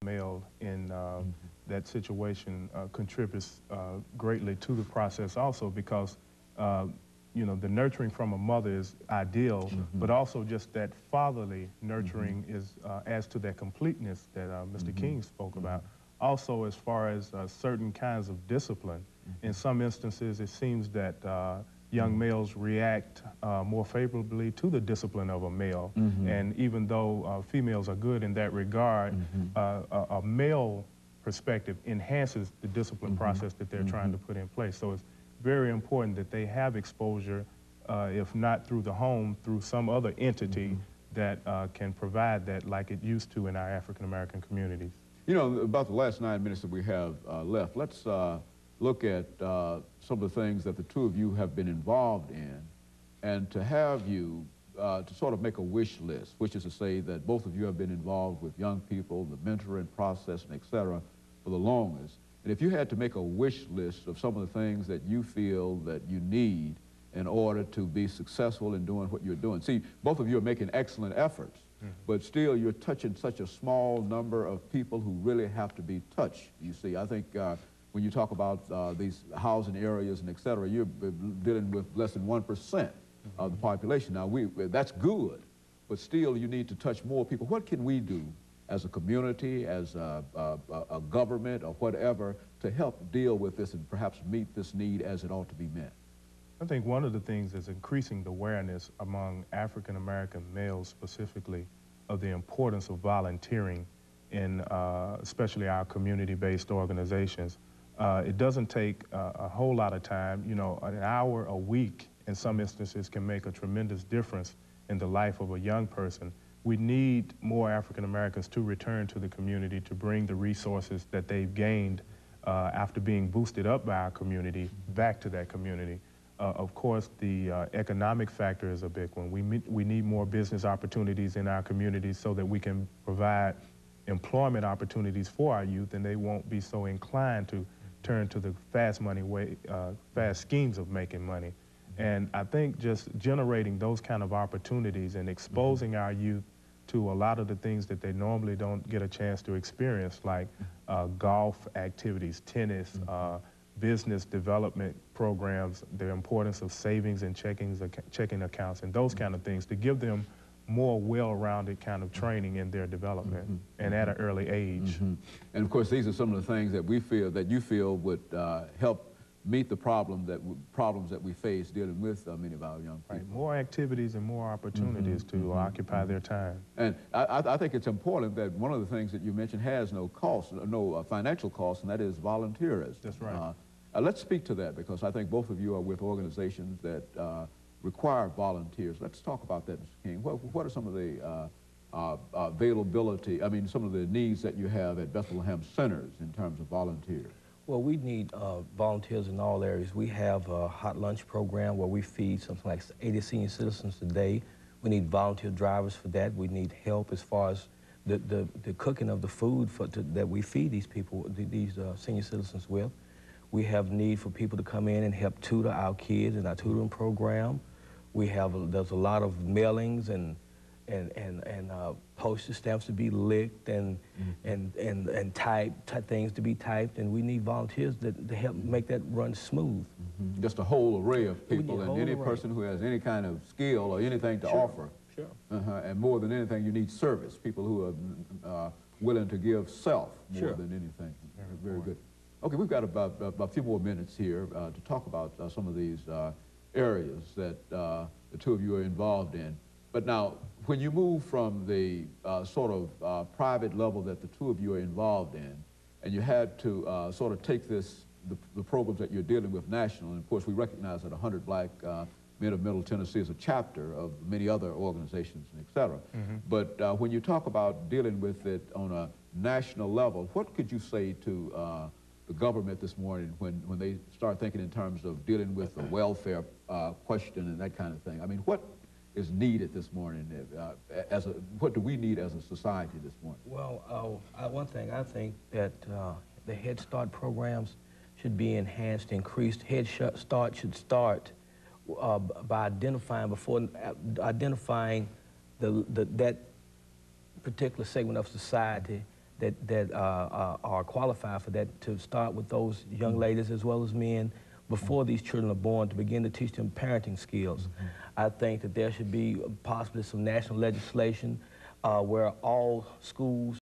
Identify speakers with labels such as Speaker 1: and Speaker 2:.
Speaker 1: male in that situation contributes greatly to the process also because you know, the nurturing from a mother is ideal, but also just that fatherly nurturing is adds to that completeness that Mr. King spoke about. Also, as far as certain kinds of discipline, in some instances it seems that young males react more favorably to the discipline of a male. And even though females are good in that regard, a male perspective enhances the discipline process that they're trying to put in place. So it's very important that they have exposure, if not through the home, through some other entity that can provide that like it used to in our African-American communities.
Speaker 2: You know, about the last 9 minutes that we have left, let's look at some of the things that the two of you have been involved in, and to have you to sort of make a wish list, which is to say that both of you have been involved with young people, the mentoring process, and et cetera, for the longest. And if you had to make a wish list of some of the things that you feel that you need in order to be successful in doing what you're doing. See, both of you are making excellent efforts, but still you're touching such a small number of people who really have to be touched, you see. I think when you talk about these housing areas and et cetera, you're dealing with less than 1% of the population. Now, that's good, but still you need to touch more people. What can we do as a community, as a government, or whatever, to help deal with this and perhaps meet this need as it ought to be met?
Speaker 1: I think one of the things is increasing the awareness among African-American males specifically of the importance of volunteering in especially our community-based organizations. It doesn't take a whole lot of time. You know, an hour a week in some instances can make a tremendous difference in the life of a young person. We need more African Americans to return to the community to bring the resources that they've gained after being boosted up by our community back to that community. Of course, the economic factor is a big one. We need more business opportunities in our communities so that we can provide employment opportunities for our youth, and they won't be so inclined to turn to the fast schemes of making money. And I think just generating those kind of opportunities and exposing our youth to a lot of the things that they normally don't get a chance to experience, like golf activities, tennis, business development programs, the importance of savings and checking accounts, and those kind of things, to give them more well-rounded kind of training in their development and at an early age.
Speaker 2: And of course, these are some of the things that we feel, that you feel would help meet the problems that we face dealing with many of our young people.
Speaker 1: Right. More activities and more opportunities to occupy their time.
Speaker 2: And I think it's important that one of the things that you mentioned has no cost, no financial cost, and that is volunteerism.
Speaker 1: That's right.
Speaker 2: Let's speak to that, because I think both of you are with organizations that require volunteers. Let's talk about that, Mr. King. What are some of the availability, I mean, some of the needs that you have at Bethlehem Centers in terms of volunteers?
Speaker 3: Well, we need volunteers in all areas. We have a hot lunch program where we feed something like 80 senior citizens a day. We need volunteer drivers for that. We need help as far as the cooking of the food that we feed these people, these senior citizens with. We have need for people to come in and help tutor our kids in our tutoring program. There's a lot of mailings and postage stamps to be licked and things to be typed, and we need volunteers to help make that run smooth.
Speaker 2: Just a whole array of people, and any person who has any kind of skill or anything to offer.
Speaker 3: Sure.
Speaker 2: And more than anything, you need service, people who are willing to give self more than anything. Very good. Okay, we've got about a few more minutes here to talk about some of these areas that the two of you are involved in. But now, when you move from the sort of private level that the two of you are involved in, and you had to sort of take the programs that you're dealing with national, and of course we recognize that 100 Black Men of Middle Tennessee is a chapter of many other organizations, and et cetera. But when you talk about dealing with it on a national level, what could you say to the government this morning when they start thinking in terms of dealing with the welfare question and that kind of thing? I mean, what is needed this morning? What do we need as a society this morning?
Speaker 3: Well, one thing, I think that the Head Start programs should be enhanced, increased. Head Start should start by identifying that particular segment of society that are qualified for that, to start with those young ladies as well as men before these children are born, to begin to teach them parenting skills. I think that there should be possibly some national legislation where all schools